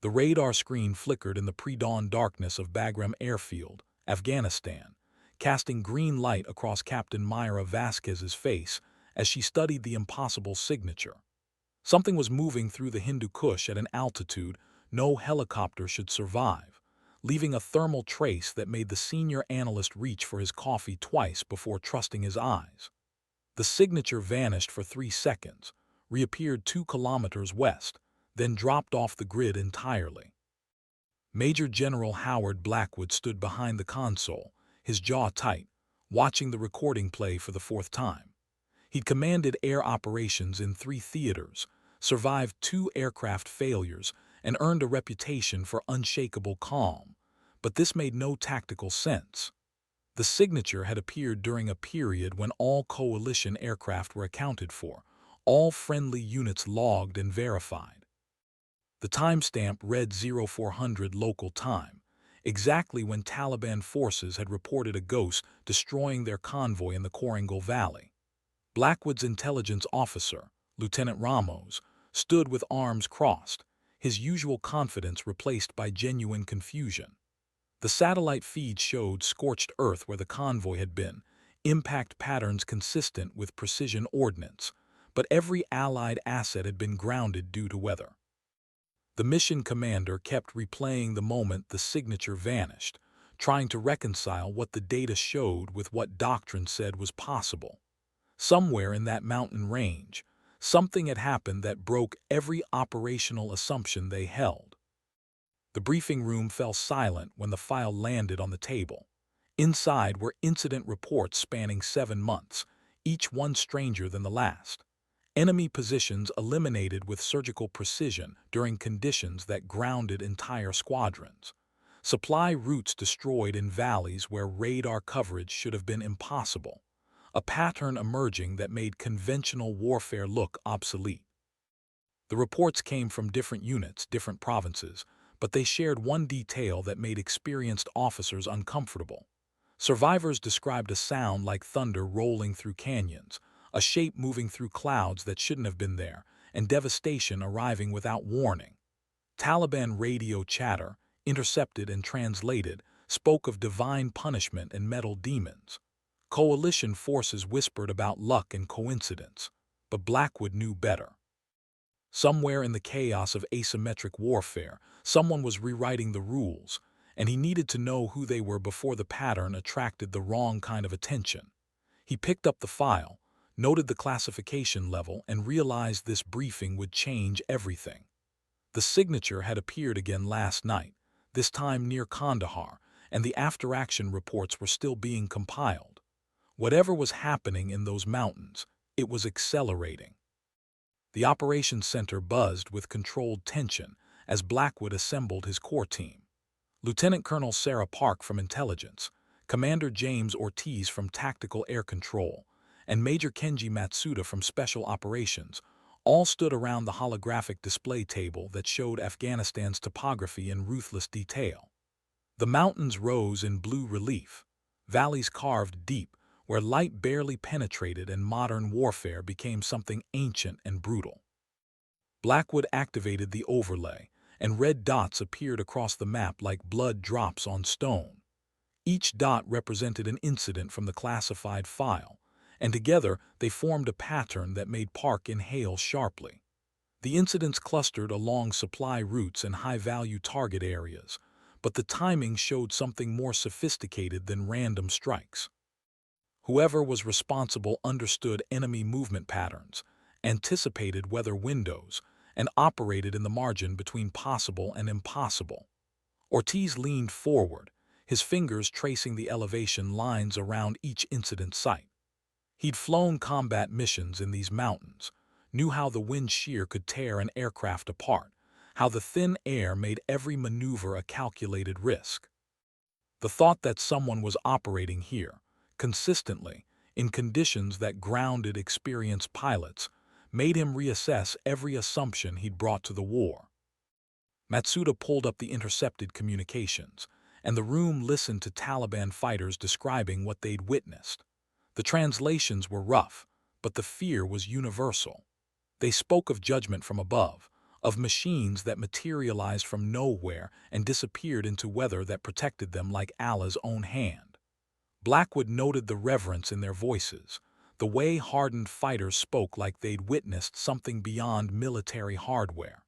The radar screen flickered in the pre-dawn darkness of Bagram Airfield, Afghanistan, casting green light across Captain Myra Vasquez's face as she studied the impossible signature. Something was moving through the Hindu Kush at an altitude no helicopter should survive, leaving a thermal trace that made the senior analyst reach for his coffee twice before trusting his eyes. The signature vanished for 3 seconds, reappeared 2 kilometers west, then dropped off the grid entirely. Major General Howard Blackwood stood behind the console, his jaw tight, watching the recording play for the fourth time. He'd commanded air operations in 3 theaters, survived 2 aircraft failures, and earned a reputation for unshakable calm. But this made no tactical sense. The signature had appeared during a period when all coalition aircraft were accounted for, all friendly units logged and verified. The timestamp read 0400 local time, exactly when Taliban forces had reported a ghost destroying their convoy in the Korangal Valley. Blackwood's intelligence officer, Lieutenant Ramos, stood with arms crossed, his usual confidence replaced by genuine confusion. The satellite feed showed scorched earth where the convoy had been, impact patterns consistent with precision ordnance, but every Allied asset had been grounded due to weather. The mission commander kept replaying the moment the signature vanished, trying to reconcile what the data showed with what doctrine said was possible. Somewhere in that mountain range, something had happened that broke every operational assumption they held. The briefing room fell silent when the file landed on the table. Inside were incident reports spanning 7 months, each one stranger than the last. Enemy positions eliminated with surgical precision during conditions that grounded entire squadrons. Supply routes destroyed in valleys where radar coverage should have been impossible. A pattern emerging that made conventional warfare look obsolete. The reports came from different units, different provinces, but they shared one detail that made experienced officers uncomfortable. Survivors described a sound like thunder rolling through canyons, a shape moving through clouds that shouldn't have been there, and devastation arriving without warning. Taliban radio chatter, intercepted and translated, spoke of divine punishment and metal demons. Coalition forces whispered about luck and coincidence, but Blackwood knew better. Somewhere in the chaos of asymmetric warfare, someone was rewriting the rules, and he needed to know who they were before the pattern attracted the wrong kind of attention. He picked up the file, noted the classification level, and realized this briefing would change everything. The signature had appeared again last night, this time near Kandahar, and the after-action reports were still being compiled. Whatever was happening in those mountains, it was accelerating. The operations center buzzed with controlled tension as Blackwood assembled his core team. Lieutenant Colonel Sarah Park from Intelligence, Commander James Ortiz from Tactical Air Control, and Major Kenji Matsuda from Special Operations all stood around the holographic display table that showed Afghanistan's topography in ruthless detail. The mountains rose in blue relief, valleys carved deep where light barely penetrated and modern warfare became something ancient and brutal. Blackwood activated the overlay, and red dots appeared across the map like blood drops on stone. Each dot represented an incident from the classified file, and together they formed a pattern that made Park inhale sharply. The incidents clustered along supply routes and high-value target areas, but the timing showed something more sophisticated than random strikes. Whoever was responsible understood enemy movement patterns, anticipated weather windows, and operated in the margin between possible and impossible. Ortiz leaned forward, his fingers tracing the elevation lines around each incident site. He'd flown combat missions in these mountains, knew how the wind shear could tear an aircraft apart, how the thin air made every maneuver a calculated risk. The thought that someone was operating here, consistently, in conditions that grounded experienced pilots, made him reassess every assumption he'd brought to the war. Matsuda pulled up the intercepted communications, and the room listened to Taliban fighters describing what they'd witnessed. The translations were rough, but the fear was universal. They spoke of judgment from above, of machines that materialized from nowhere and disappeared into weather that protected them like Allah's own hand. Blackwood noted the reverence in their voices, the way hardened fighters spoke like they'd witnessed something beyond military hardware.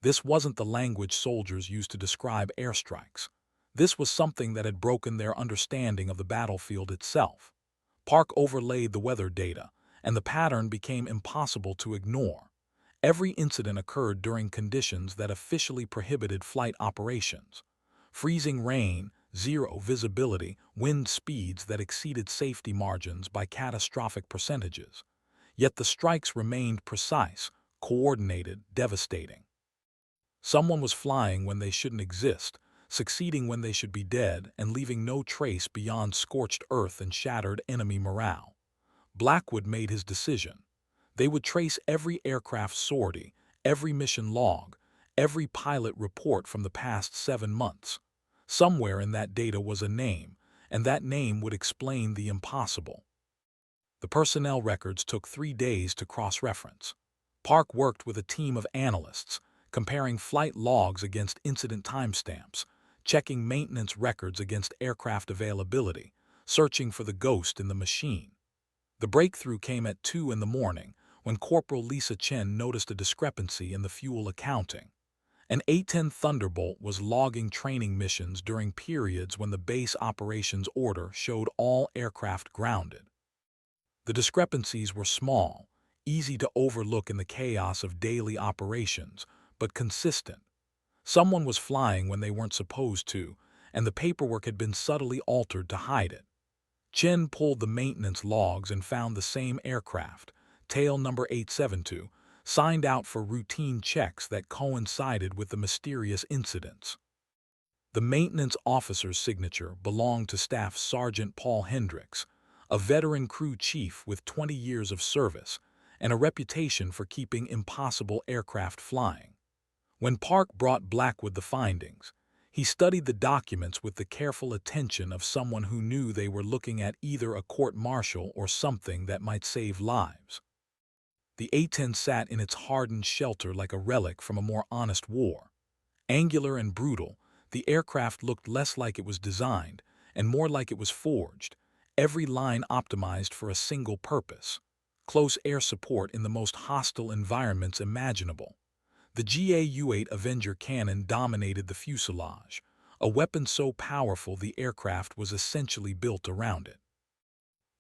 This wasn't the language soldiers used to describe airstrikes. This was something that had broken their understanding of the battlefield itself. Park overlaid the weather data, and the pattern became impossible to ignore. Every incident occurred during conditions that officially prohibited flight operations. Freezing rain, zero visibility, wind speeds that exceeded safety margins by catastrophic percentages. Yet the strikes remained precise, coordinated, devastating. Someone was flying when they shouldn't exist, succeeding when they should be dead, and leaving no trace beyond scorched earth and shattered enemy morale. Blackwood made his decision. They would trace every aircraft sortie, every mission log, every pilot report from the past 7 months. Somewhere in that data was a name, and that name would explain the impossible. The personnel records took 3 days to cross-reference. Park worked with a team of analysts, comparing flight logs against incident timestamps, checking maintenance records against aircraft availability, searching for the ghost in the machine. The breakthrough came at 2 in the morning, when Corporal Lisa Chen noticed a discrepancy in the fuel accounting. An A-10 Thunderbolt was logging training missions during periods when the base operations order showed all aircraft grounded. The discrepancies were small, easy to overlook in the chaos of daily operations, but consistent. Someone was flying when they weren't supposed to, and the paperwork had been subtly altered to hide it. Chen pulled the maintenance logs and found the same aircraft, tail number 872, signed out for routine checks that coincided with the mysterious incidents. The maintenance officer's signature belonged to Staff Sergeant Paul Hendricks, a veteran crew chief with 20 years of service and a reputation for keeping impossible aircraft flying. When Park brought Blackwood the findings, he studied the documents with the careful attention of someone who knew they were looking at either a court-martial or something that might save lives. The A-10 sat in its hardened shelter like a relic from a more honest war. Angular and brutal, the aircraft looked less like it was designed and more like it was forged, every line optimized for a single purpose: close air support in the most hostile environments imaginable. The GA-U-8 Avenger cannon dominated the fuselage, a weapon so powerful the aircraft was essentially built around it.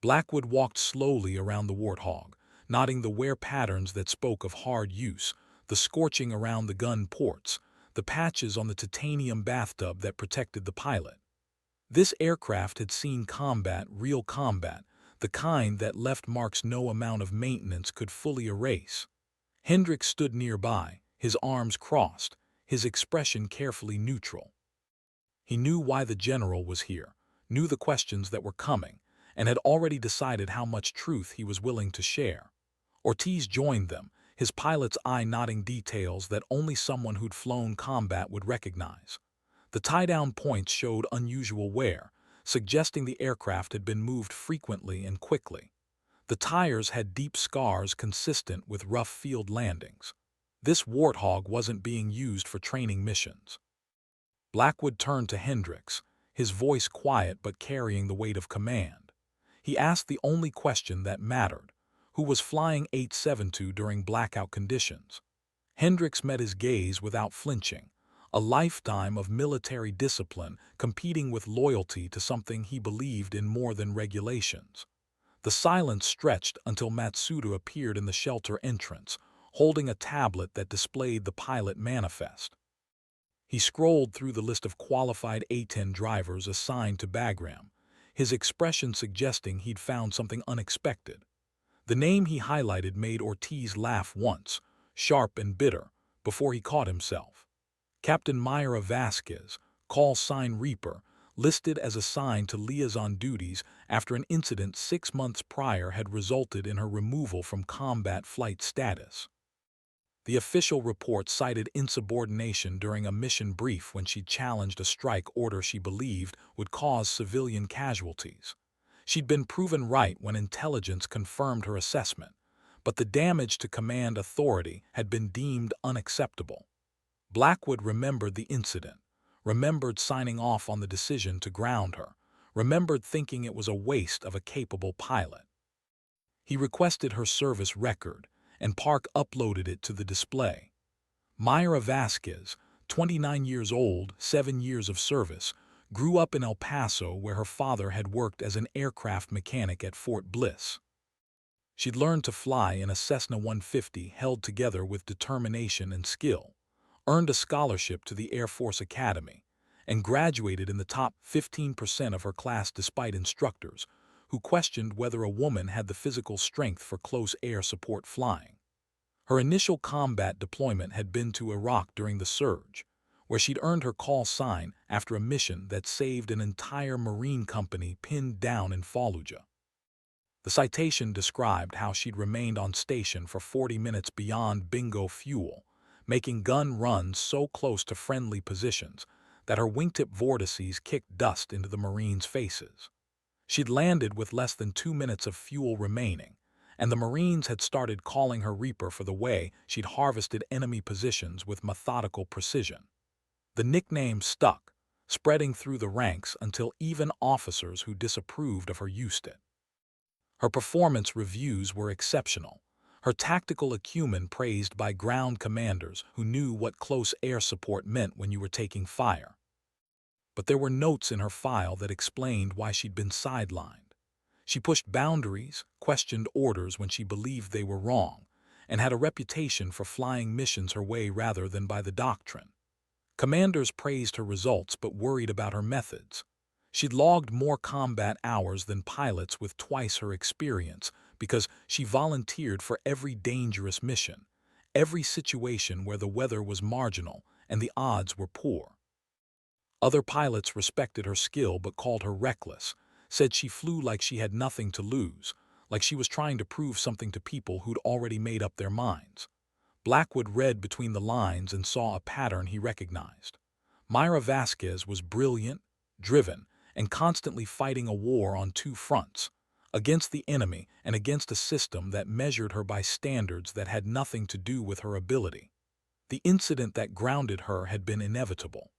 Blackwood walked slowly around the Warthog, noting the wear patterns that spoke of hard use, the scorching around the gun ports, the patches on the titanium bathtub that protected the pilot. This aircraft had seen combat, real combat, the kind that left marks no amount of maintenance could fully erase. Hendricks stood nearby, his arms crossed, his expression carefully neutral. He knew why the general was here, knew the questions that were coming, and had already decided how much truth he was willing to share. Ortiz joined them, his pilot's eye noting details that only someone who'd flown combat would recognize. The tie-down points showed unusual wear, suggesting the aircraft had been moved frequently and quickly. The tires had deep scars consistent with rough field landings. This Warthog wasn't being used for training missions. Blackwood turned to Hendricks, his voice quiet but carrying the weight of command. He asked the only question that mattered: who was flying 872 during blackout conditions? Hendricks met his gaze without flinching, a lifetime of military discipline competing with loyalty to something he believed in more than regulations. The silence stretched until Matsuda appeared in the shelter entrance, holding a tablet that displayed the pilot manifest. He scrolled through the list of qualified A-10 drivers assigned to Bagram, his expression suggesting he'd found something unexpected. The name he highlighted made Ortiz laugh once, sharp and bitter, before he caught himself. Captain Myra Vasquez, call sign Reaper, listed as assigned to liaison duties after an incident 6 months prior had resulted in her removal from combat flight status. The official report cited insubordination during a mission brief when she challenged a strike order she believed would cause civilian casualties. She'd been proven right when intelligence confirmed her assessment, but the damage to command authority had been deemed unacceptable. Blackwood remembered the incident, remembered signing off on the decision to ground her, remembered thinking it was a waste of a capable pilot. He requested her service record, and Park uploaded it to the display. Myra Vasquez, 29 years old, 7 years of service, grew up in El Paso where her father had worked as an aircraft mechanic at Fort Bliss. She'd learned to fly in a Cessna 150 held together with determination and skill, earned a scholarship to the Air Force Academy, and graduated in the top 15% of her class despite instructors who questioned whether a woman had the physical strength for close air support flying. Her initial combat deployment had been to Iraq during the surge, where she'd earned her call sign after a mission that saved an entire Marine company pinned down in Fallujah. The citation described how she'd remained on station for 40 minutes beyond bingo fuel, making gun runs so close to friendly positions that her wingtip vortices kicked dust into the Marines' faces. She'd landed with less than 2 minutes of fuel remaining, and the Marines had started calling her Reaper for the way she'd harvested enemy positions with methodical precision. The nickname stuck, spreading through the ranks until even officers who disapproved of her used it. Her performance reviews were exceptional, her tactical acumen praised by ground commanders who knew what close air support meant when you were taking fire. But there were notes in her file that explained why she'd been sidelined. She pushed boundaries, questioned orders when she believed they were wrong, and had a reputation for flying missions her way rather than by the doctrine. Commanders praised her results but worried about her methods. She'd logged more combat hours than pilots with twice her experience because she volunteered for every dangerous mission, every situation where the weather was marginal and the odds were poor. Other pilots respected her skill but called her reckless, said she flew like she had nothing to lose, like she was trying to prove something to people who'd already made up their minds. Blackwood read between the lines and saw a pattern he recognized. Myra Vasquez was brilliant, driven, and constantly fighting a war on two fronts, against the enemy and against a system that measured her by standards that had nothing to do with her ability. The incident that grounded her had been inevitable.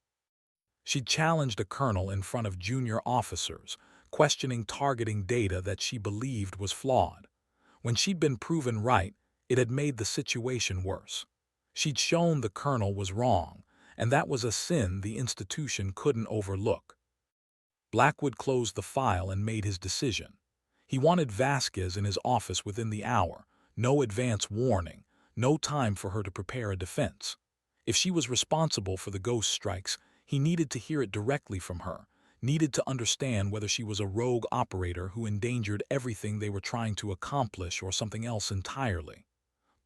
She'd challenged a colonel in front of junior officers, questioning targeting data that she believed was flawed. When she'd been proven right, it had made the situation worse. She'd shown the colonel was wrong, and that was a sin the institution couldn't overlook. Blackwood closed the file and made his decision. He wanted Vasquez in his office within the hour, no advance warning, no time for her to prepare a defense. If she was responsible for the ghost strikes, he needed to hear it directly from her, needed to understand whether she was a rogue operator who endangered everything they were trying to accomplish or something else entirely.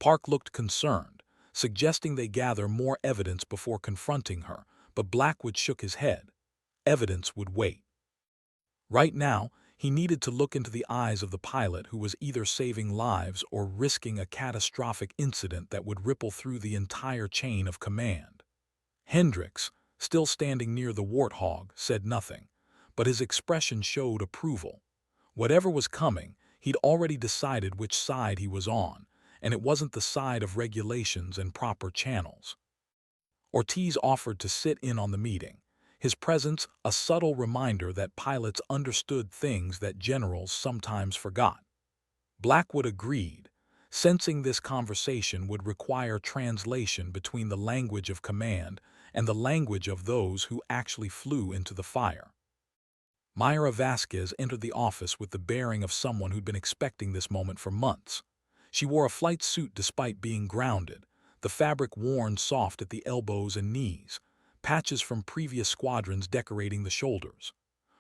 Park looked concerned, suggesting they gather more evidence before confronting her, but Blackwood shook his head. Evidence would wait. Right now, he needed to look into the eyes of the pilot who was either saving lives or risking a catastrophic incident that would ripple through the entire chain of command. Hendricks, still standing near the Warthog, said nothing, but his expression showed approval. Whatever was coming, he'd already decided which side he was on, and it wasn't the side of regulations and proper channels. Ortiz offered to sit in on the meeting, his presence a subtle reminder that pilots understood things that generals sometimes forgot. Blackwood agreed, sensing this conversation would require translation between the language of command and the language of those who actually flew into the fire. Myra Vasquez entered the office with the bearing of someone who'd been expecting this moment for months. She wore a flight suit despite being grounded, the fabric worn soft at the elbows and knees, patches from previous squadrons decorating the shoulders.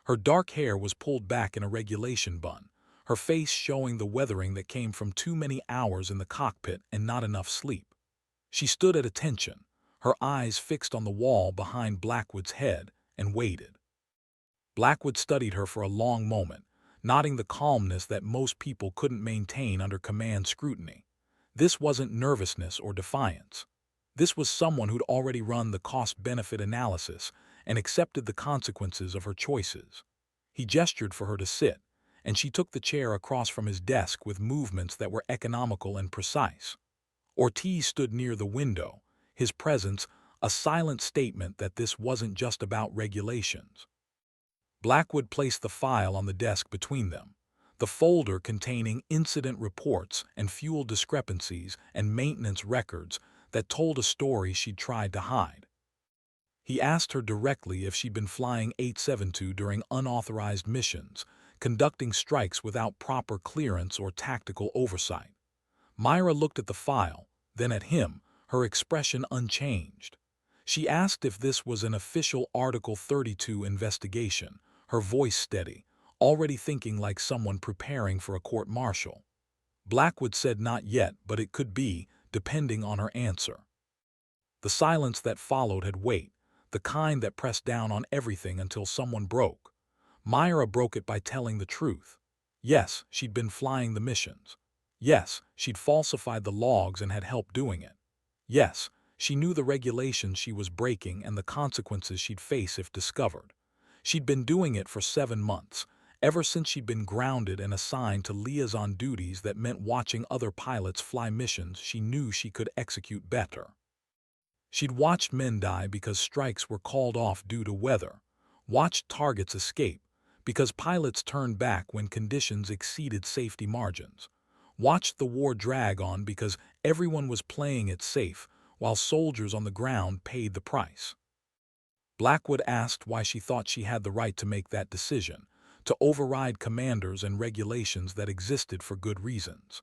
Her dark hair was pulled back in a regulation bun, her face showing the weathering that came from too many hours in the cockpit and not enough sleep. She stood at attention, her eyes fixed on the wall behind Blackwood's head, and waited. Blackwood studied her for a long moment, nodding the calmness that most people couldn't maintain under command scrutiny. This wasn't nervousness or defiance. This was someone who'd already run the cost-benefit analysis and accepted the consequences of her choices. He gestured for her to sit, and she took the chair across from his desk with movements that were economical and precise. Ortiz stood near the window, his presence a silent statement that this wasn't just about regulations. Blackwood placed the file on the desk between them, the folder containing incident reports and fuel discrepancies and maintenance records that told a story she'd tried to hide. He asked her directly if she'd been flying 872 during unauthorized missions, conducting strikes without proper clearance or tactical oversight. Myra looked at the file, then at him, her expression unchanged. She asked if this was an official Article 32 investigation, her voice steady, already thinking like someone preparing for a court-martial. Blackwood said not yet, but it could be, depending on her answer. The silence that followed had weight, the kind that pressed down on everything until someone broke. Myra broke it by telling the truth. Yes, she'd been flying the missions. Yes, she'd falsified the logs and had help doing it. Yes, she knew the regulations she was breaking and the consequences she'd face if discovered. She'd been doing it for 7 months, ever since she'd been grounded and assigned to liaison duties that meant watching other pilots fly missions she knew she could execute better. She'd watched men die because strikes were called off due to weather, watched targets escape because pilots turned back when conditions exceeded safety margins, watched the war drag on because everyone was playing it safe while soldiers on the ground paid the price. Blackwood asked why she thought she had the right to make that decision, to override commanders and regulations that existed for good reasons.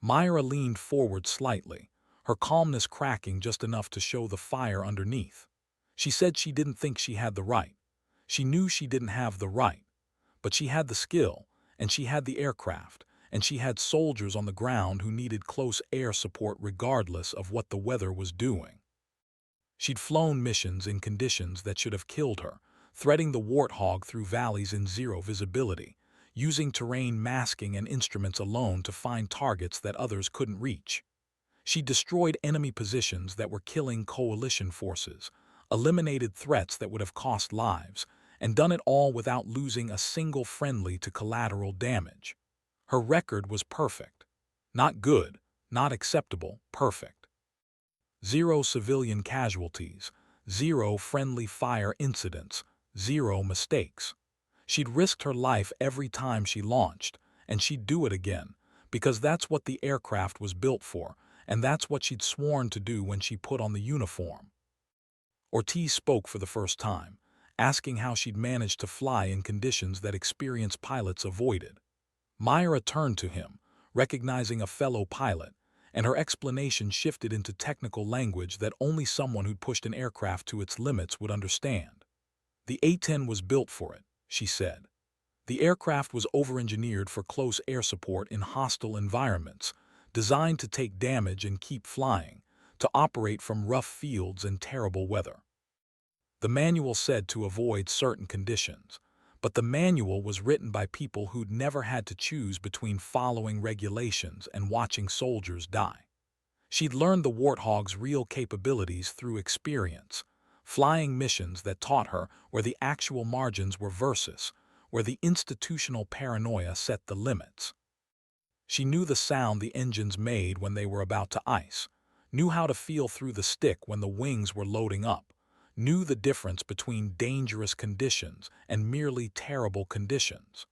Myra leaned forward slightly, her calmness cracking just enough to show the fire underneath. She said she didn't think she had the right. She knew she didn't have the right. But she had the skill, and she had the aircraft, and she had soldiers on the ground who needed close air support regardless of what the weather was doing. She'd flown missions in conditions that should have killed her, threading the Warthog through valleys in zero visibility, using terrain masking and instruments alone to find targets that others couldn't reach. She destroyed enemy positions that were killing coalition forces, eliminated threats that would have cost lives, and done it all without losing a single friendly to collateral damage. Her record was perfect. Not good, not acceptable, perfect. 0 civilian casualties, 0 friendly fire incidents, 0 mistakes. She'd risked her life every time she launched, and she'd do it again, because that's what the aircraft was built for, and that's what she'd sworn to do when she put on the uniform. Ortiz spoke for the first time, asking how she'd managed to fly in conditions that experienced pilots avoided. Myra turned to him, recognizing a fellow pilot, and her explanation shifted into technical language that only someone who'd pushed an aircraft to its limits would understand. The A-10 was built for it, she said. The aircraft was over-engineered for close air support in hostile environments, designed to take damage and keep flying, to operate from rough fields and terrible weather. The manual said to avoid certain conditions, but the manual was written by people who'd never had to choose between following regulations and watching soldiers die. She'd learned the Warthog's real capabilities through experience, flying missions that taught her where the actual margins were versus where the institutional paranoia set the limits. She knew the sound the engines made when they were about to ice, knew how to feel through the stick when the wings were loading up, knew the difference between dangerous conditions and merely terrible conditions.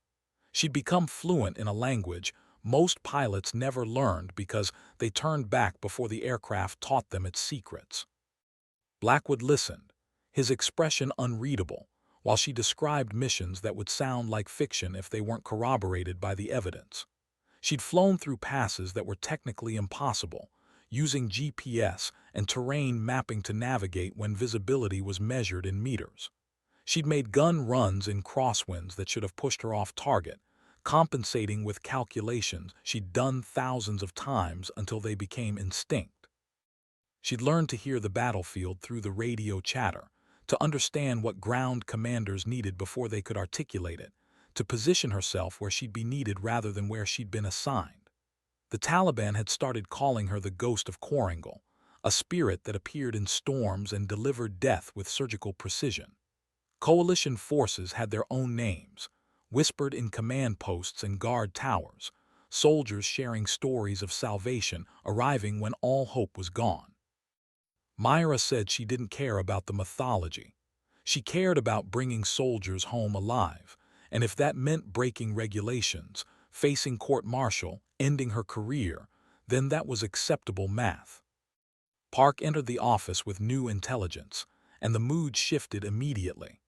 She'd become fluent in a language most pilots never learned because they turned back before the aircraft taught them its secrets. Blackwood listened, his expression unreadable, while she described missions that would sound like fiction if they weren't corroborated by the evidence. She'd flown through passes that were technically impossible, using GPS and terrain mapping to navigate when visibility was measured in meters. She'd made gun runs in crosswinds that should have pushed her off target, compensating with calculations she'd done thousands of times until they became instinct. She'd learned to hear the battlefield through the radio chatter, to understand what ground commanders needed before they could articulate it, to position herself where she'd be needed rather than where she'd been assigned. The Taliban had started calling her the ghost of Korangal, a spirit that appeared in storms and delivered death with surgical precision. Coalition forces had their own names, whispered in command posts and guard towers, soldiers sharing stories of salvation arriving when all hope was gone. Myra said she didn't care about the mythology. She cared about bringing soldiers home alive, and if that meant breaking regulations, facing court-martial, ending her career, then that was acceptable math. Park entered the office with new intelligence, and the mood shifted immediately.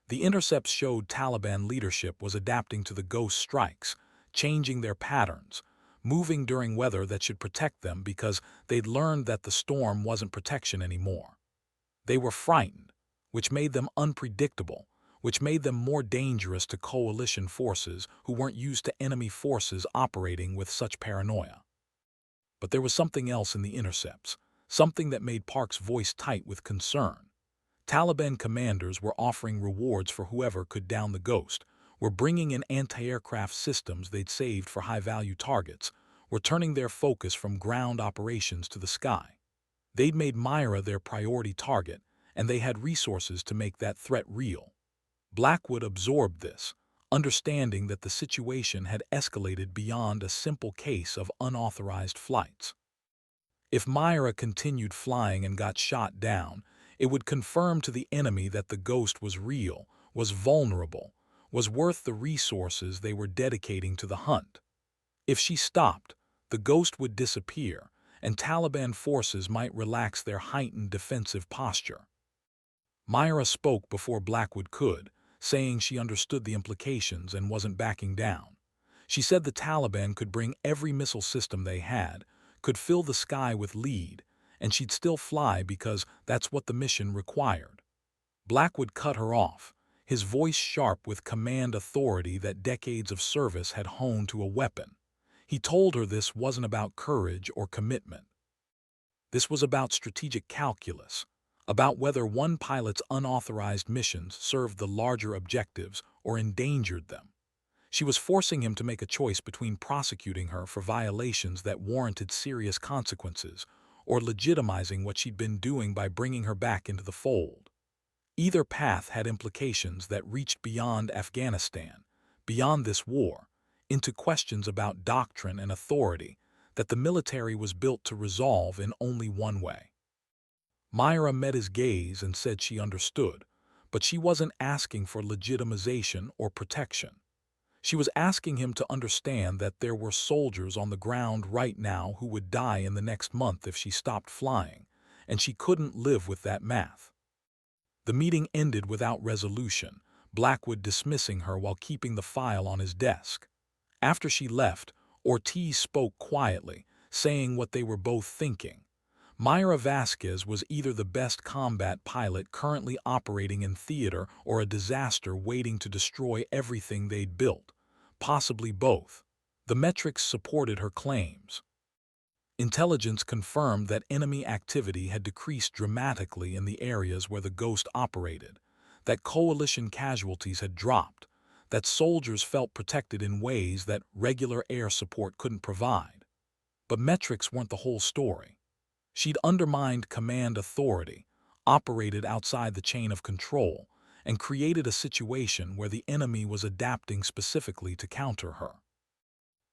The intercepts showed Taliban leadership was adapting to the ghost strikes, changing their patterns, moving during weather that should protect them because they'd learned that the storm wasn't protection anymore. They were frightened, which made them unpredictable, which made them more dangerous to coalition forces who weren't used to enemy forces operating with such paranoia. But there was something else in the intercepts, something that made Park's voice tight with concern. Taliban commanders were offering rewards for whoever could down the ghost, were bringing in anti-aircraft systems they'd saved for high-value targets, were turning their focus from ground operations to the sky. They'd made Myra their priority target, and they had resources to make that threat real. Blackwood absorbed this, understanding that the situation had escalated beyond a simple case of unauthorized flights. If Myra continued flying and got shot down, it would confirm to the enemy that the ghost was real, was vulnerable, was worth the resources they were dedicating to the hunt. If she stopped, the ghost would disappear, and Taliban forces might relax their heightened defensive posture. Myra spoke before Blackwood could, saying she understood the implications and wasn't backing down. She said the Taliban could bring every missile system they had, could fill the sky with lead, and she'd still fly because that's what the mission required. Blackwood cut her off, his voice sharp with command authority that decades of service had honed to a weapon. He told her this wasn't about courage or commitment. This was about strategic calculus, about whether one pilot's unauthorized missions served the larger objectives or endangered them. She was forcing him to make a choice between prosecuting her for violations that warranted serious consequences or legitimizing what she'd been doing by bringing her back into the fold. Either path had implications that reached beyond Afghanistan, beyond this war, into questions about doctrine and authority that the military was built to resolve in only one way. Myra met his gaze and said she understood, but she wasn't asking for legitimization or protection. She was asking him to understand that there were soldiers on the ground right now who would die in the next month if she stopped flying, and she couldn't live with that math. The meeting ended without resolution, Blackwood dismissing her while keeping the file on his desk. After she left, Ortiz spoke quietly, saying what they were both thinking. Myra Vasquez was either the best combat pilot currently operating in theater or a disaster waiting to destroy everything they'd built, possibly both. The metrics supported her claims. Intelligence confirmed that enemy activity had decreased dramatically in the areas where the Ghost operated, that coalition casualties had dropped, that soldiers felt protected in ways that regular air support couldn't provide. But metrics weren't the whole story. She'd undermined command authority, operated outside the chain of control, and created a situation where the enemy was adapting specifically to counter her.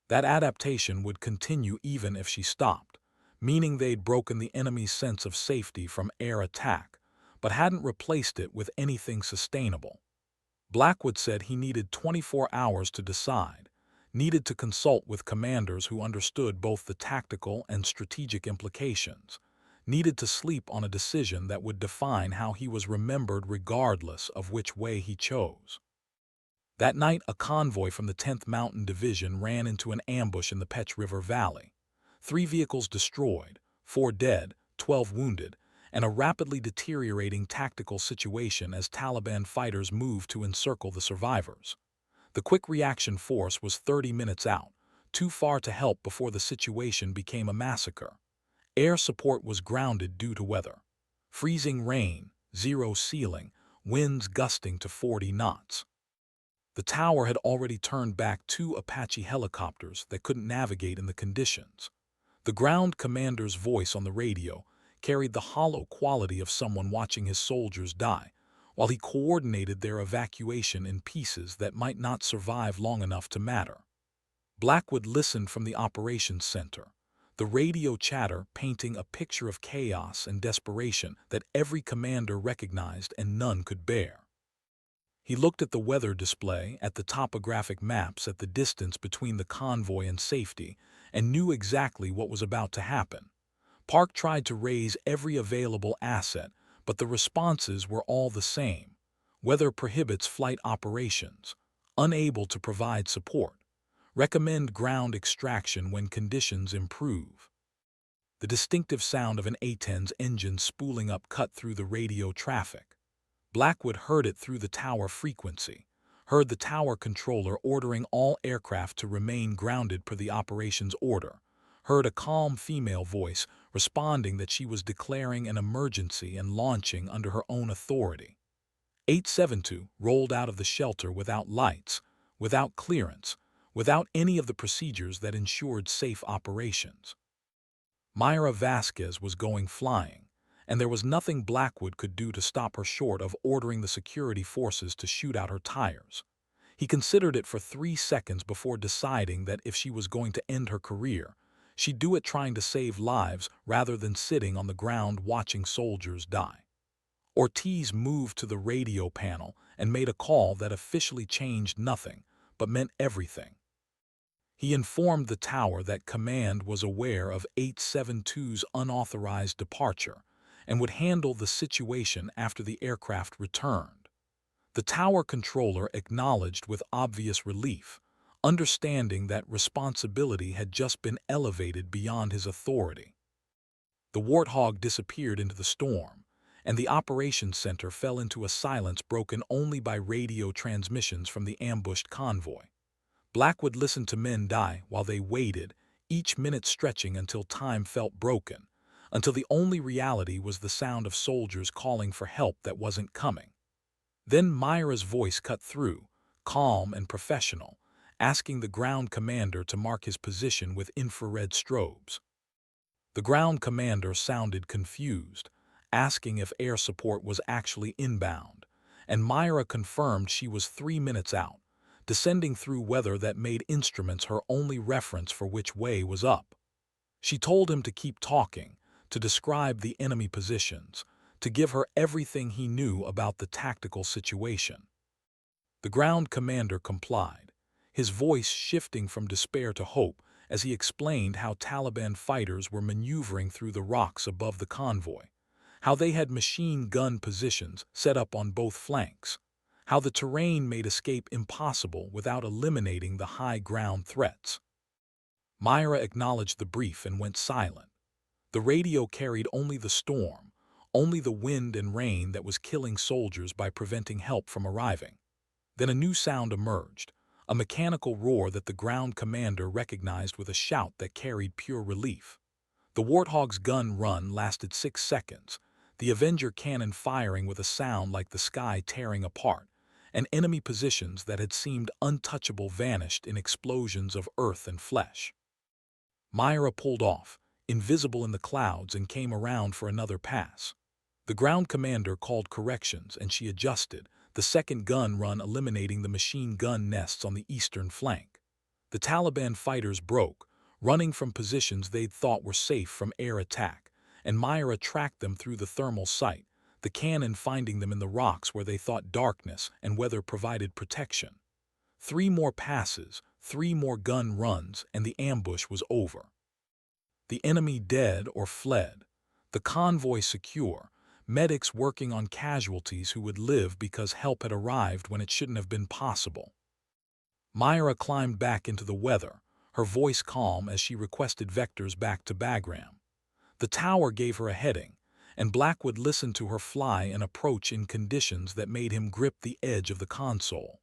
That adaptation would continue even if she stopped, meaning they'd broken the enemy's sense of safety from air attack, but hadn't replaced it with anything sustainable. Blackwood said he needed 24 hours to decide, needed to consult with commanders who understood both the tactical and strategic implications, needed to sleep on a decision that would define how he was remembered regardless of which way he chose. That night, a convoy from the 10th Mountain Division ran into an ambush in the Pech River Valley. 3 vehicles destroyed, 4 dead, 12 wounded, and a rapidly deteriorating tactical situation as Taliban fighters moved to encircle the survivors. The quick reaction force was 30 minutes out, too far to help before the situation became a massacre. Air support was grounded due to weather. Freezing rain, zero ceiling, winds gusting to 40 knots. The tower had already turned back 2 Apache helicopters that couldn't navigate in the conditions. The ground commander's voice on the radio carried the hollow quality of someone watching his soldiers die, while he coordinated their evacuation in pieces that might not survive long enough to matter. Blackwood listened from the operations center, the radio chatter painting a picture of chaos and desperation that every commander recognized and none could bear. He looked at the weather display, at the topographic maps, at the distance between the convoy and safety, and knew exactly what was about to happen. Park tried to raise every available asset, but the responses were all the same. Weather prohibits flight operations. Unable to provide support. Recommend ground extraction when conditions improve. The distinctive sound of an A-10's engine spooling up cut through the radio traffic. Blackwood heard it through the tower frequency, heard the tower controller ordering all aircraft to remain grounded per the operations order, heard a calm female voice responding that she was declaring an emergency and launching under her own authority. 872 rolled out of the shelter without lights, without clearance, without any of the procedures that ensured safe operations. Myra Vasquez was going flying, and there was nothing Blackwood could do to stop her short of ordering the security forces to shoot out her tires. He considered it for 3 seconds before deciding that if she was going to end her career, she'd do it trying to save lives rather than sitting on the ground watching soldiers die. Ortiz moved to the radio panel and made a call that officially changed nothing, but meant everything. He informed the tower that command was aware of 872's unauthorized departure and would handle the situation after the aircraft returned. The tower controller acknowledged with obvious relief, understanding that responsibility had just been elevated beyond his authority. The Warthog disappeared into the storm, and the operations center fell into a silence broken only by radio transmissions from the ambushed convoy. Blackwood listened to men die while they waited, each minute stretching until time felt broken, until the only reality was the sound of soldiers calling for help that wasn't coming. Then Myra's voice cut through, calm and professional, asking the ground commander to mark his position with infrared strobes. The ground commander sounded confused, asking if air support was actually inbound, and Myra confirmed she was 3 minutes out, descending through weather that made instruments her only reference for which way was up. She told him to keep talking, to describe the enemy positions, to give her everything he knew about the tactical situation. The ground commander complied, his voice shifting from despair to hope as he explained how Taliban fighters were maneuvering through the rocks above the convoy, how they had machine gun positions set up on both flanks, how the terrain made escape impossible without eliminating the high ground threats. Myra acknowledged the brief and went silent. The radio carried only the storm, only the wind and rain that was killing soldiers by preventing help from arriving. Then a new sound emerged, a mechanical roar that the ground commander recognized with a shout that carried pure relief. The Warthog's gun run lasted 6 seconds, the Avenger cannon firing with a sound like the sky tearing apart, and enemy positions that had seemed untouchable vanished in explosions of earth and flesh. Myra pulled off, invisible in the clouds, and came around for another pass. The ground commander called corrections and she adjusted, the second gun run eliminating the machine gun nests on the eastern flank. The Taliban fighters broke, running from positions they'd thought were safe from air attack, and Myra tracked them through the thermal sight, the cannon finding them in the rocks where they thought darkness and weather provided protection. 3 more passes, 3 more gun runs, and the ambush was over. The enemy dead or fled, the convoy secure, medics working on casualties who would live because help had arrived when it shouldn't have been possible. Myra climbed back into the weather, her voice calm as she requested vectors back to Bagram. The tower gave her a heading, and Blackwood listened to her fly and approach in conditions that made him grip the edge of the console.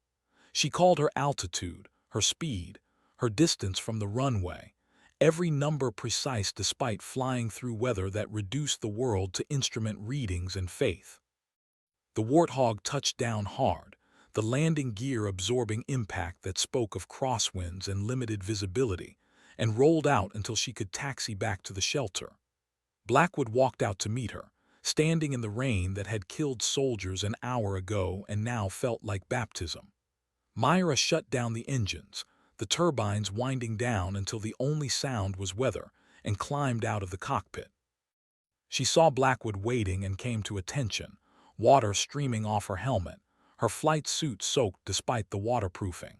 She called her altitude, her speed, her distance from the runway, every number precise despite flying through weather that reduced the world to instrument readings and faith. The Warthog touched down hard, the landing gear absorbing impact that spoke of crosswinds and limited visibility, and rolled out until she could taxi back to the shelter. Blackwood walked out to meet her, standing in the rain that had killed soldiers an hour ago and now felt like baptism. Myra shut down the engines, the turbines winding down until the only sound was weather, and climbed out of the cockpit. She saw Blackwood waiting and came to attention, water streaming off her helmet, her flight suit soaked despite the waterproofing.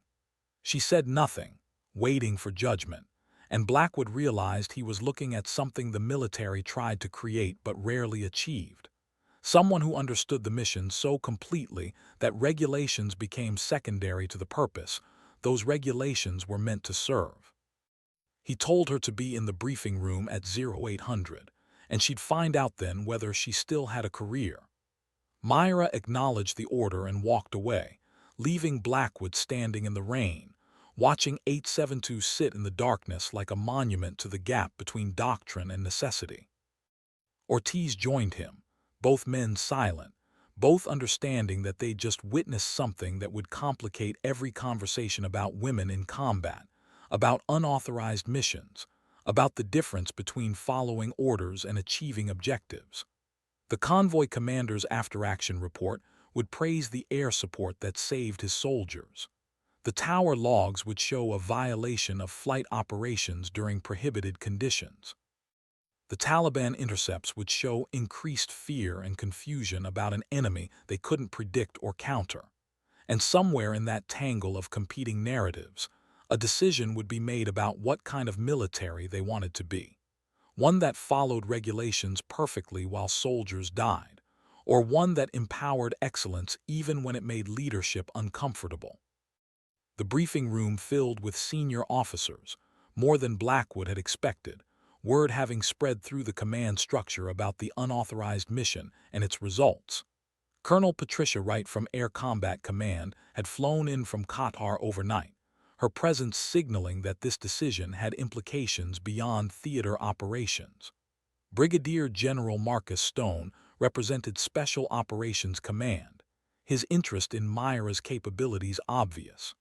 She said nothing, waiting for judgment, and Blackwood realized he was looking at something the military tried to create but rarely achieved. Someone who understood the mission so completely that regulations became secondary to the purpose those regulations were meant to serve. He told her to be in the briefing room at 0800, and she'd find out then whether she still had a career. Myra acknowledged the order and walked away, leaving Blackwood standing in the rain, watching 872 sit in the darkness like a monument to the gap between doctrine and necessity. Ortiz joined him, both men silent, both understanding that they'd just witnessed something that would complicate every conversation about women in combat, about unauthorized missions, about the difference between following orders and achieving objectives. The convoy commander's after-action report would praise the air support that saved his soldiers. The tower logs would show a violation of flight operations during prohibited conditions. The Taliban intercepts would show increased fear and confusion about an enemy they couldn't predict or counter. And somewhere in that tangle of competing narratives, a decision would be made about what kind of military they wanted to be. One that followed regulations perfectly while soldiers died, or one that empowered excellence even when it made leadership uncomfortable. The briefing room filled with senior officers, more than Blackwood had expected, word having spread through the command structure about the unauthorized mission and its results. Colonel Patricia Wright from Air Combat Command had flown in from Qatar overnight, her presence signaling that this decision had implications beyond theater operations. Brigadier General Marcus Stone represented Special Operations Command, his interest in Myra's capabilities obvious.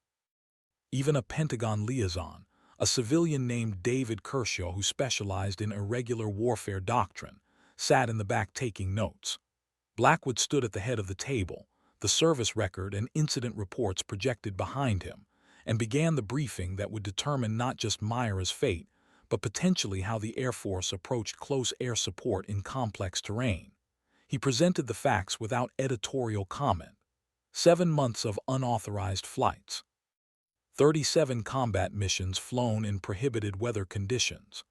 Even a Pentagon liaison, a civilian named David Kershaw who specialized in irregular warfare doctrine, sat in the back taking notes. Blackwood stood at the head of the table, the service record and incident reports projected behind him, and began the briefing that would determine not just Myra's fate, but potentially how the Air Force approached close air support in complex terrain. He presented the facts without editorial comment. 7 months of unauthorized flights. 37 combat missions flown in prohibited weather conditions.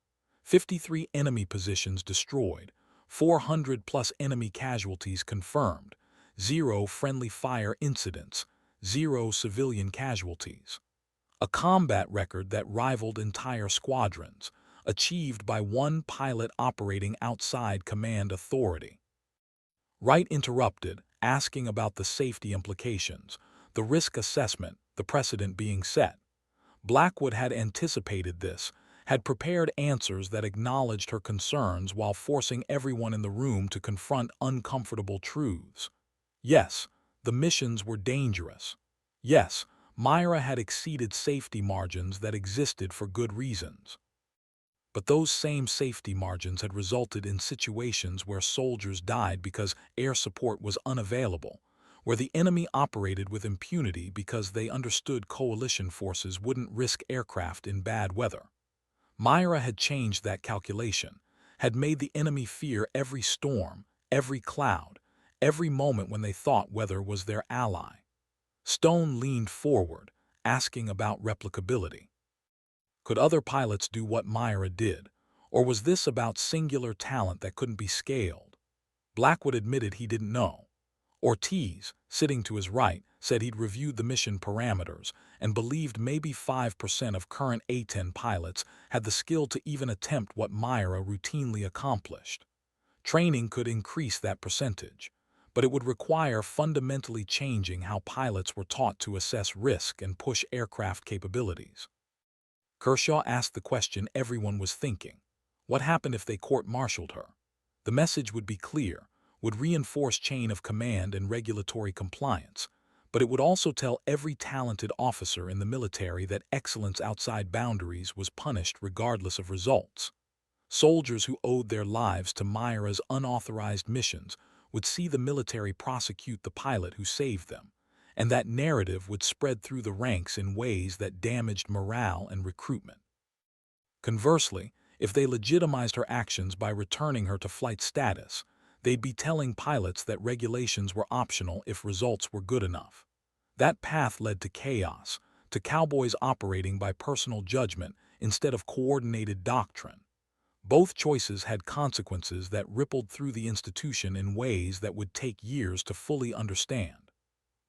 53 enemy positions destroyed. 400+ enemy casualties confirmed. 0 friendly fire incidents. 0 civilian casualties. A combat record that rivaled entire squadrons, achieved by one pilot operating outside command authority. Wright interrupted, asking about the safety implications, the risk assessment, the precedent being set. Blackwood had anticipated this, had prepared answers that acknowledged her concerns while forcing everyone in the room to confront uncomfortable truths. Yes, the missions were dangerous. Yes, Myra had exceeded safety margins that existed for good reasons. But those same safety margins had resulted in situations where soldiers died because air support was unavailable, where the enemy operated with impunity because they understood coalition forces wouldn't risk aircraft in bad weather. Myra had changed that calculation, had made the enemy fear every storm, every cloud, every moment when they thought weather was their ally. Stone leaned forward, asking about replicability. Could other pilots do what Myra did, or was this about singular talent that couldn't be scaled? Blackwood admitted he didn't know. Ortiz, sitting to his right, said he'd reviewed the mission parameters and believed maybe 5% of current A-10 pilots had the skill to even attempt what Myra routinely accomplished. Training could increase that percentage, but it would require fundamentally changing how pilots were taught to assess risk and push aircraft capabilities. Kershaw asked the question everyone was thinking. What happened if they court-martialed her? The message would be clear, would reinforce chain of command and regulatory compliance, but it would also tell every talented officer in the military that excellence outside boundaries was punished regardless of results. Soldiers who owed their lives to Myra's unauthorized missions would see the military prosecute the pilot who saved them, and that narrative would spread through the ranks in ways that damaged morale and recruitment. Conversely, if they legitimized her actions by returning her to flight status, they'd be telling pilots that regulations were optional if results were good enough. That path led to chaos, to cowboys operating by personal judgment instead of coordinated doctrine. Both choices had consequences that rippled through the institution in ways that would take years to fully understand.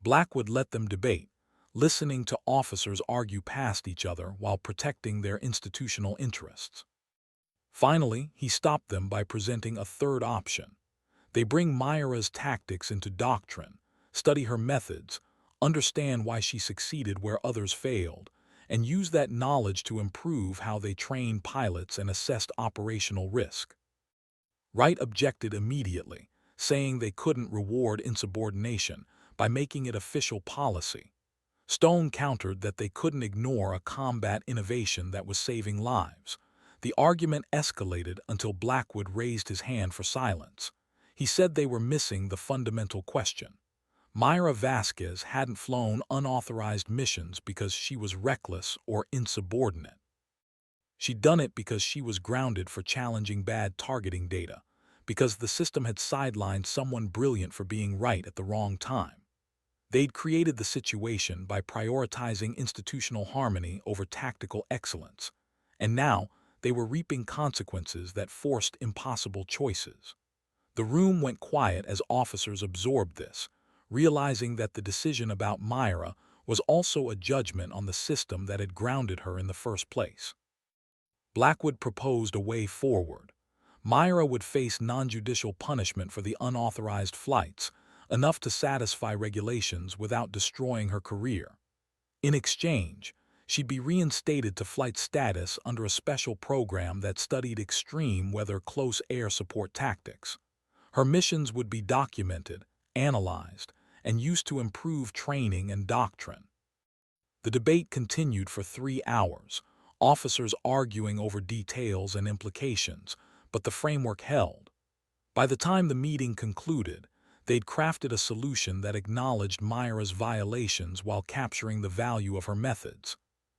Blackwood let them debate, listening to officers argue past each other while protecting their institutional interests. Finally, he stopped them by presenting a third option. They bring Myra's tactics into doctrine, study her methods, understand why she succeeded where others failed, and use that knowledge to improve how they train pilots and assessed operational risk. Wright objected immediately, saying they couldn't reward insubordination by making it official policy. Stone countered that they couldn't ignore a combat innovation that was saving lives. The argument escalated until Blackwood raised his hand for silence. He said they were missing the fundamental question. Myra Vasquez hadn't flown unauthorized missions because she was reckless or insubordinate. She'd done it because she was grounded for challenging bad targeting data, because the system had sidelined someone brilliant for being right at the wrong time. They'd created the situation by prioritizing institutional harmony over tactical excellence, and now they were reaping consequences that forced impossible choices. The room went quiet as officers absorbed this, realizing that the decision about Myra was also a judgment on the system that had grounded her in the first place. Blackwood proposed a way forward. Myra would face non-judicial punishment for the unauthorized flights, enough to satisfy regulations without destroying her career. In exchange, she'd be reinstated to flight status under a special program that studied extreme weather close air support tactics. Her missions would be documented, analyzed, and used to improve training and doctrine. The debate continued for 3 hours, officers arguing over details and implications, but the framework held. By the time the meeting concluded, they'd crafted a solution that acknowledged Myra's violations while capturing the value of her methods.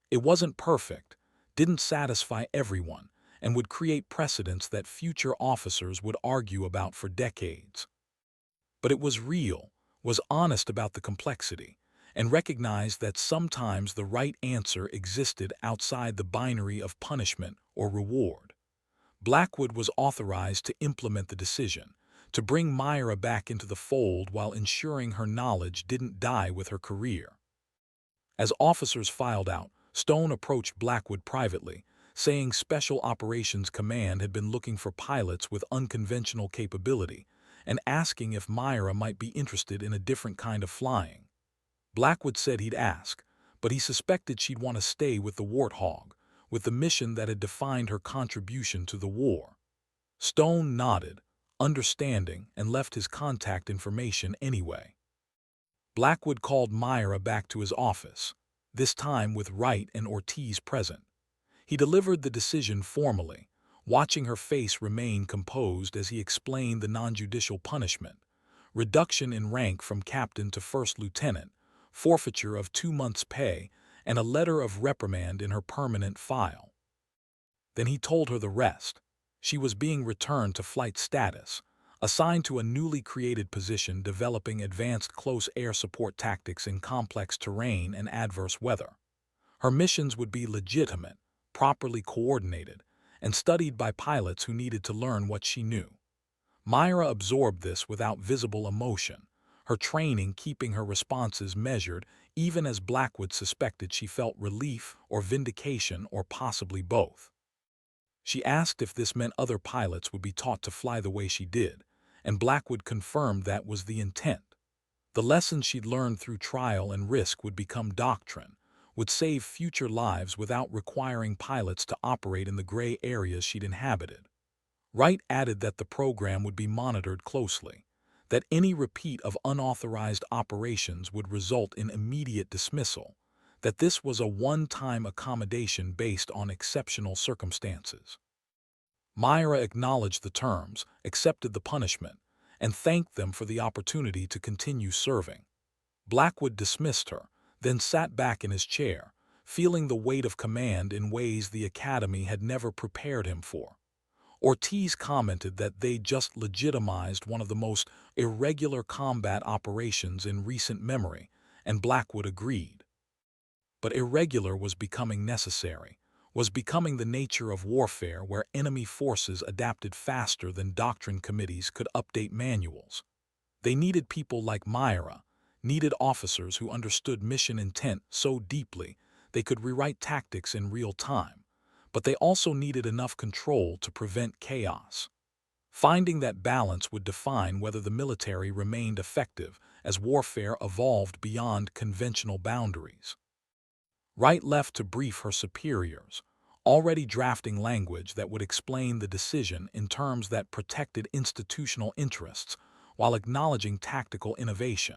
It wasn't perfect, didn't satisfy everyone, and would create precedents that future officers would argue about for decades. But it was real, was honest about the complexity, and recognized that sometimes the right answer existed outside the binary of punishment or reward. Blackwood was authorized to implement the decision, to bring Myra back into the fold while ensuring her knowledge didn't die with her career. As officers filed out, Stone approached Blackwood privately, saying Special Operations Command had been looking for pilots with unconventional capability and asking if Myra might be interested in a different kind of flying. Blackwood said he'd ask, but he suspected she'd want to stay with the Warthog, with the mission that had defined her contribution to the war. Stone nodded, understanding, and left his contact information anyway. Blackwood called Myra back to his office, this time with Wright and Ortiz present. He delivered the decision formally, watching her face remain composed as he explained the non-judicial punishment: reduction in rank from captain to first lieutenant, forfeiture of 2 months' pay, and a letter of reprimand in her permanent file. Then he told her the rest. She was being returned to flight status, assigned to a newly created position developing advanced close air support tactics in complex terrain and adverse weather. Her missions would be legitimate, properly coordinated, and studied by pilots who needed to learn what she knew. Myra absorbed this without visible emotion, her training keeping her responses measured even as Blackwood suspected she felt relief or vindication or possibly both. She asked if this meant other pilots would be taught to fly the way she did, and Blackwood confirmed that was the intent. The lessons she'd learned through trial and risk would become doctrine, would save future lives without requiring pilots to operate in the gray areas she'd inhabited. Wright added that the program would be monitored closely, that any repeat of unauthorized operations would result in immediate dismissal, that this was a one-time accommodation based on exceptional circumstances. Myra acknowledged the terms, accepted the punishment, and thanked them for the opportunity to continue serving. Blackwood dismissed her, then sat back in his chair, feeling the weight of command in ways the Academy had never prepared him for. Ortiz commented that they just legitimized one of the most irregular combat operations in recent memory, and Blackwood agreed. But irregular was becoming necessary, was becoming the nature of warfare where enemy forces adapted faster than doctrine committees could update manuals. They needed people like Myra, needed officers who understood mission intent so deeply they could rewrite tactics in real time, but they also needed enough control to prevent chaos. Finding that balance would define whether the military remained effective as warfare evolved beyond conventional boundaries. Wright left to brief her superiors, already drafting language that would explain the decision in terms that protected institutional interests while acknowledging tactical innovation.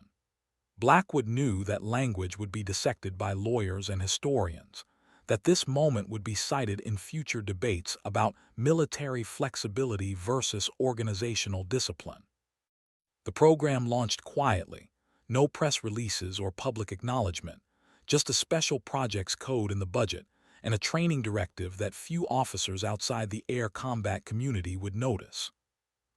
Blackwood knew that language would be dissected by lawyers and historians, that this moment would be cited in future debates about military flexibility versus organizational discipline. The program launched quietly, no press releases or public acknowledgement, just a special projects code in the budget and a training directive that few officers outside the air combat community would notice.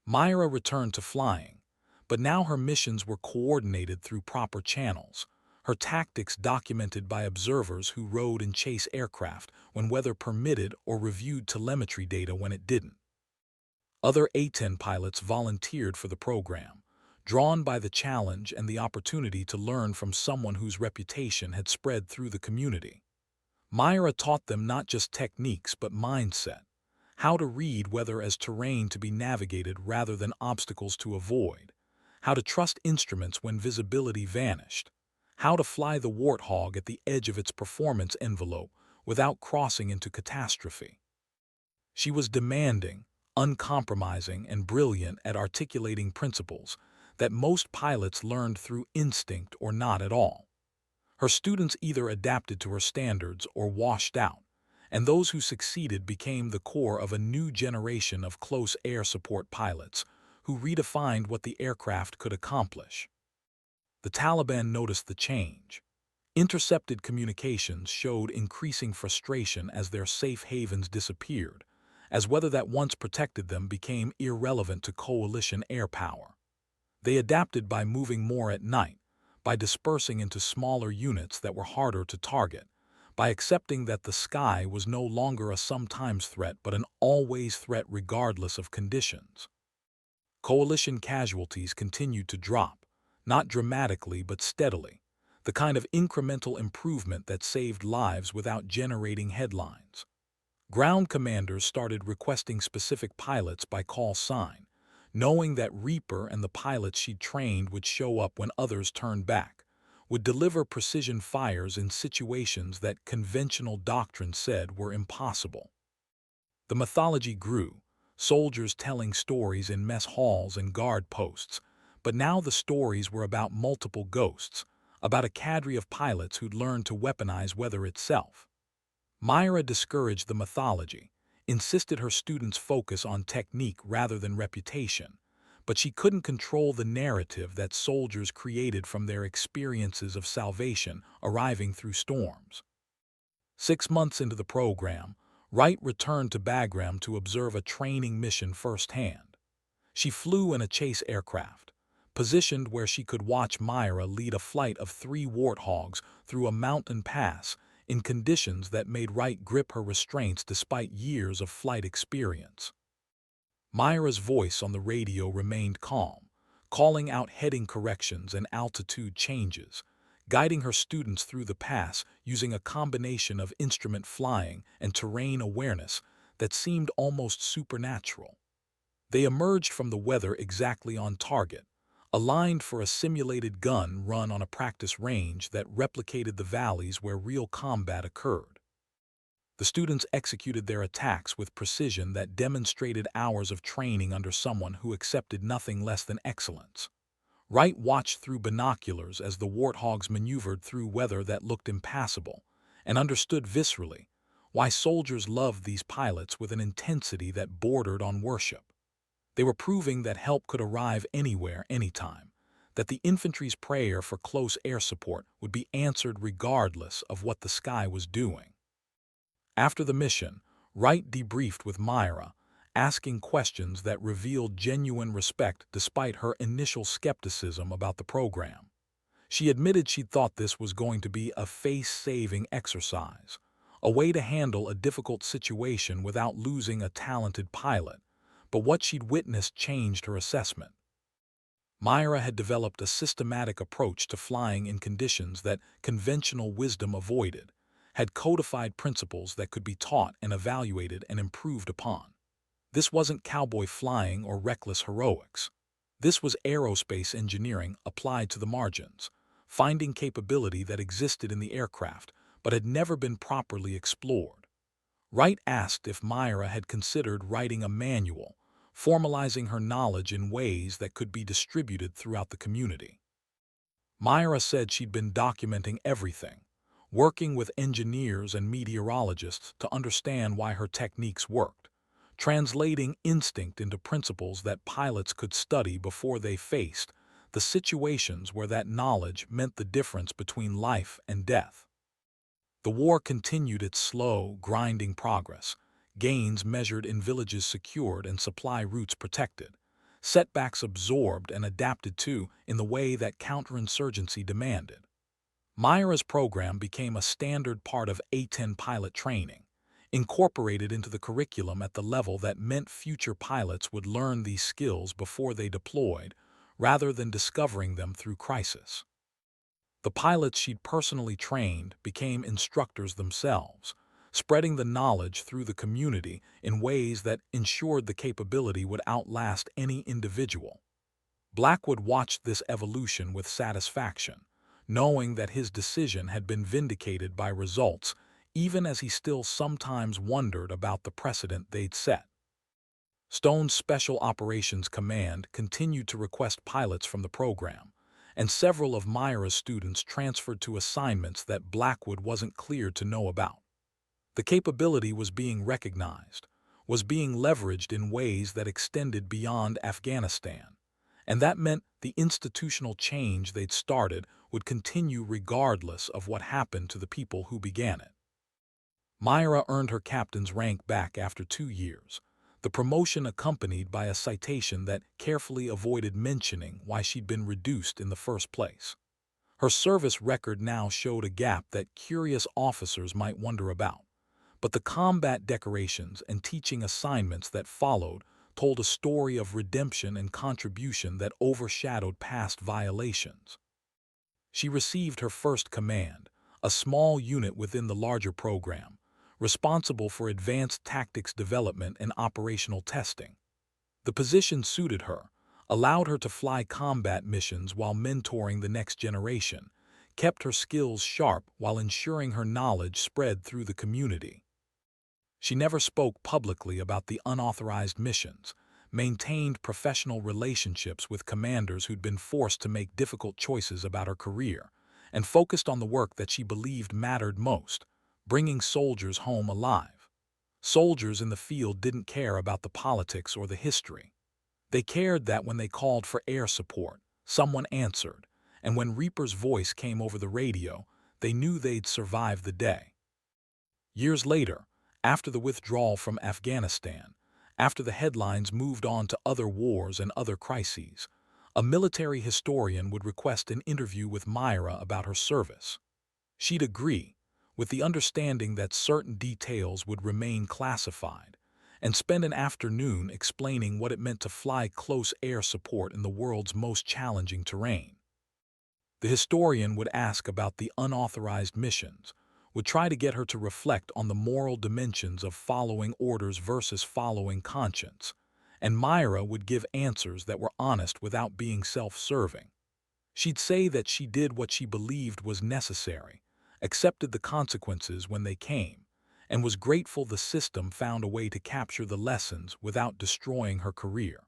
Myra returned to flying, but now her missions were coordinated through proper channels, her tactics documented by observers who rode and chased aircraft when weather permitted or reviewed telemetry data when it didn't. Other A-10 pilots volunteered for the program, drawn by the challenge and the opportunity to learn from someone whose reputation had spread through the community. Myra taught them not just techniques but mindset, how to read weather as terrain to be navigated rather than obstacles to avoid, how to trust instruments when visibility vanished, how to fly the Warthog at the edge of its performance envelope without crossing into catastrophe. She was demanding, uncompromising, and brilliant at articulating principles that most pilots learned through instinct or not at all. Her students either adapted to her standards or washed out, and those who succeeded became the core of a new generation of close air support pilots who redefined what the aircraft could accomplish. The Taliban noticed the change. Intercepted communications showed increasing frustration as their safe havens disappeared, as weather that once protected them became irrelevant to coalition air power. They adapted by moving more at night, by dispersing into smaller units that were harder to target, by accepting that the sky was no longer a sometimes threat but an always threat regardless of conditions. Coalition casualties continued to drop, not dramatically but steadily, the kind of incremental improvement that saved lives without generating headlines. Ground commanders started requesting specific pilots by call sign, knowing that Reaper and the pilots she'd trained would show up when others turned back, would deliver precision fires in situations that conventional doctrine said were impossible. The mythology grew, soldiers telling stories in mess halls and guard posts, but now the stories were about multiple ghosts, about a cadre of pilots who'd learned to weaponize weather itself. Myra discouraged the mythology, insisted her students focus on technique rather than reputation, but she couldn't control the narrative that soldiers created from their experiences of salvation arriving through storms. 6 months into the program, Wright returned to Bagram to observe a training mission firsthand. She flew in a chase aircraft, positioned where she could watch Myra lead a flight of 3 Warthogs through a mountain pass in conditions that made Wright grip her restraints despite years of flight experience. Myra's voice on the radio remained calm, calling out heading corrections and altitude changes, guiding her students through the pass using a combination of instrument flying and terrain awareness that seemed almost supernatural. They emerged from the weather exactly on target, aligned for a simulated gun run on a practice range that replicated the valleys where real combat occurred. The students executed their attacks with precision that demonstrated hours of training under someone who accepted nothing less than excellence. Wright watched through binoculars as the Warthogs maneuvered through weather that looked impassable, and understood viscerally, why soldiers loved these pilots with an intensity that bordered on worship. They were proving that help could arrive anywhere, anytime, that the infantry's prayer for close air support would be answered regardless of what the sky was doing. After the mission, Wright debriefed with Myra, asking questions that revealed genuine respect despite her initial skepticism about the program. She admitted she'd thought this was going to be a face-saving exercise, a way to handle a difficult situation without losing a talented pilot, but what she'd witnessed changed her assessment. Myra had developed a systematic approach to flying in conditions that conventional wisdom avoided, had codified principles that could be taught and evaluated and improved upon. This wasn't cowboy flying or reckless heroics. This was aerospace engineering applied to the margins, finding capability that existed in the aircraft but had never been properly explored. Wright asked if Myra had considered writing a manual, formalizing her knowledge in ways that could be distributed throughout the community. Myra said she'd been documenting everything, working with engineers and meteorologists to understand why her techniques worked, translating instinct into principles that pilots could study before they faced the situations where that knowledge meant the difference between life and death. The war continued its slow, grinding progress, gains measured in villages secured and supply routes protected, setbacks absorbed and adapted to in the way that counterinsurgency demanded. Myra's program became a standard part of A-10 pilot training, incorporated into the curriculum at the level that meant future pilots would learn these skills before they deployed, rather than discovering them through crisis. The pilots she'd personally trained became instructors themselves, spreading the knowledge through the community in ways that ensured the capability would outlast any individual. Blackwood watched this evolution with satisfaction, knowing that his decision had been vindicated by results, even as he still sometimes wondered about the precedent they'd set. Stone's Special Operations Command continued to request pilots from the program, and several of Myra's students transferred to assignments that Blackwood wasn't cleared to know about. The capability was being recognized, was being leveraged in ways that extended beyond Afghanistan, and that meant the institutional change they'd started would continue regardless of what happened to the people who began it. Myra earned her captain's rank back after 2 years, the promotion accompanied by a citation that carefully avoided mentioning why she'd been reduced in the first place. Her service record now showed a gap that curious officers might wonder about, but the combat decorations and teaching assignments that followed told a story of redemption and contribution that overshadowed past violations. She received her first command, a small unit within the larger program, responsible for advanced tactics development and operational testing. The position suited her, allowed her to fly combat missions while mentoring the next generation, kept her skills sharp while ensuring her knowledge spread through the community. She never spoke publicly about the unauthorized missions, maintained professional relationships with commanders who'd been forced to make difficult choices about her career, and focused on the work that she believed mattered most, bringing soldiers home alive. Soldiers in the field didn't care about the politics or the history. They cared that when they called for air support, someone answered, and when Reaper's voice came over the radio, they knew they'd survive the day. Years later, after the withdrawal from Afghanistan, after the headlines moved on to other wars and other crises, a military historian would request an interview with Myra about her service. She'd agree, with the understanding that certain details would remain classified, and spend an afternoon explaining what it meant to fly close air support in the world's most challenging terrain. The historian would ask about the unauthorized missions, would try to get her to reflect on the moral dimensions of following orders versus following conscience, and Myra would give answers that were honest without being self-serving. She'd say that she did what she believed was necessary, accepted the consequences when they came, and was grateful the system found a way to capture the lessons without destroying her career.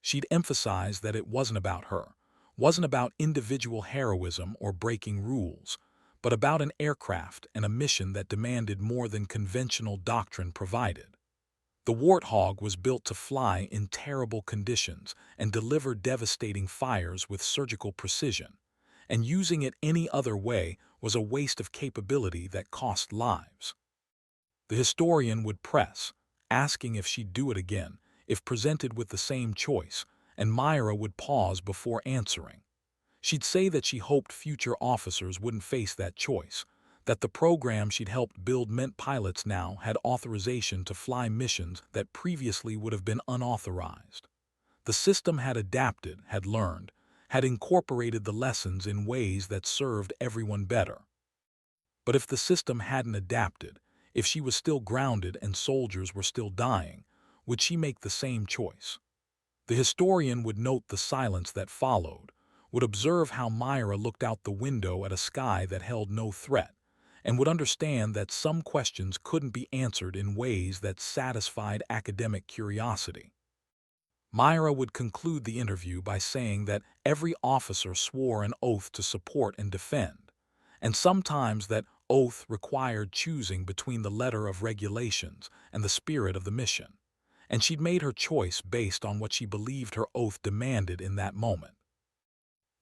She'd emphasize that it wasn't about her, wasn't about individual heroism or breaking rules, but about an aircraft and a mission that demanded more than conventional doctrine provided. The Warthog was built to fly in terrible conditions and deliver devastating fires with surgical precision, and using it any other way was a waste of capability that cost lives. The historian would press, asking if she'd do it again, if presented with the same choice, and Myra would pause before answering. She'd say that she hoped future officers wouldn't face that choice, that the program she'd helped build meant pilots now had authorization to fly missions that previously would have been unauthorized. The system had adapted, had learned, had incorporated the lessons in ways that served everyone better. But if the system hadn't adapted, if she was still grounded and soldiers were still dying, would she make the same choice? The historian would note the silence that followed, would observe how Myra looked out the window at a sky that held no threat, and would understand that some questions couldn't be answered in ways that satisfied academic curiosity. Myra would conclude the interview by saying that every officer swore an oath to support and defend, and sometimes that oath required choosing between the letter of regulations and the spirit of the mission, and she'd made her choice based on what she believed her oath demanded in that moment.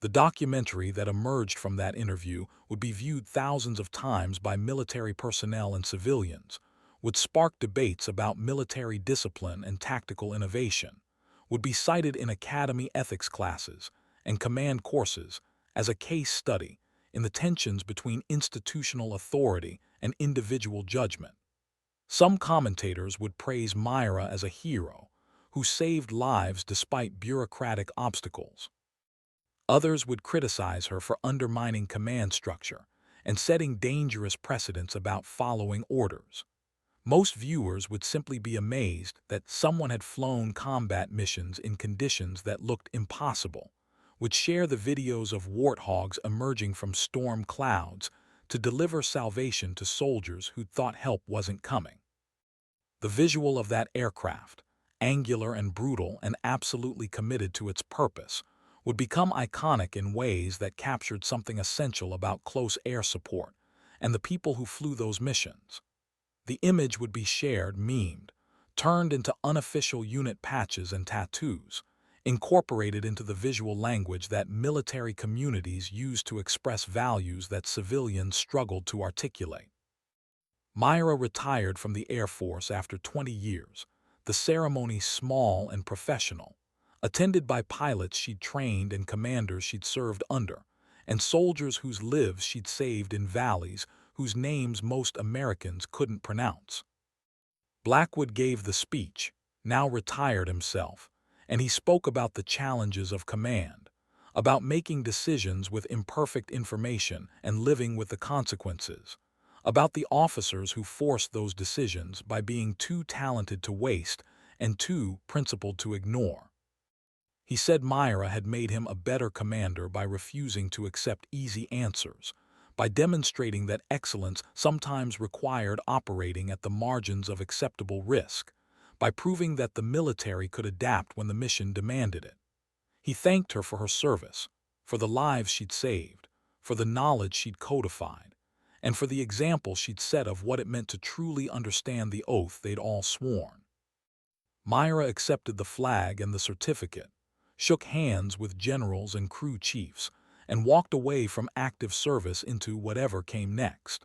The documentary that emerged from that interview would be viewed thousands of times by military personnel and civilians, would spark debates about military discipline and tactical innovation, would be cited in academy ethics classes and command courses as a case study in the tensions between institutional authority and individual judgment. Some commentators would praise Myra as a hero who saved lives despite bureaucratic obstacles. Others would criticize her for undermining command structure and setting dangerous precedents about following orders. Most viewers would simply be amazed that someone had flown combat missions in conditions that looked impossible, would share the videos of warthogs emerging from storm clouds to deliver salvation to soldiers who thought help wasn't coming. The visual of that aircraft, angular and brutal and absolutely committed to its purpose, would become iconic in ways that captured something essential about close air support and the people who flew those missions. The image would be shared, memed, turned into unofficial unit patches and tattoos, incorporated into the visual language that military communities use to express values that civilians struggled to articulate. Myra retired from the Air Force after 20 years, the ceremony small and professional, attended by pilots she'd trained and commanders she'd served under, and soldiers whose lives she'd saved in valleys whose names most Americans couldn't pronounce. Blackwood gave the speech, now retired himself, and he spoke about the challenges of command, about making decisions with imperfect information and living with the consequences, about the officers who forced those decisions by being too talented to waste and too principled to ignore. He said Myra had made him a better commander by refusing to accept easy answers, by demonstrating that excellence sometimes required operating at the margins of acceptable risk, by proving that the military could adapt when the mission demanded it. He thanked her for her service, for the lives she'd saved, for the knowledge she'd codified, and for the example she'd set of what it meant to truly understand the oath they'd all sworn. Myra accepted the flag and the certificate, shook hands with generals and crew chiefs, and walked away from active service into whatever came next.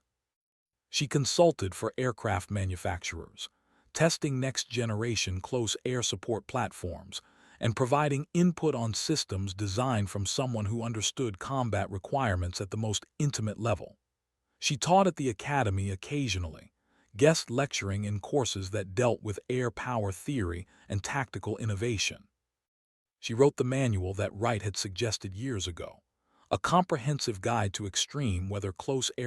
She consulted for aircraft manufacturers, testing next-generation close air support platforms, and providing input on systems designed from someone who understood combat requirements at the most intimate level. She taught at the academy occasionally, guest lecturing in courses that dealt with air power theory and tactical innovation. She wrote the manual that Wright had suggested years ago, a comprehensive guide to extreme weather close air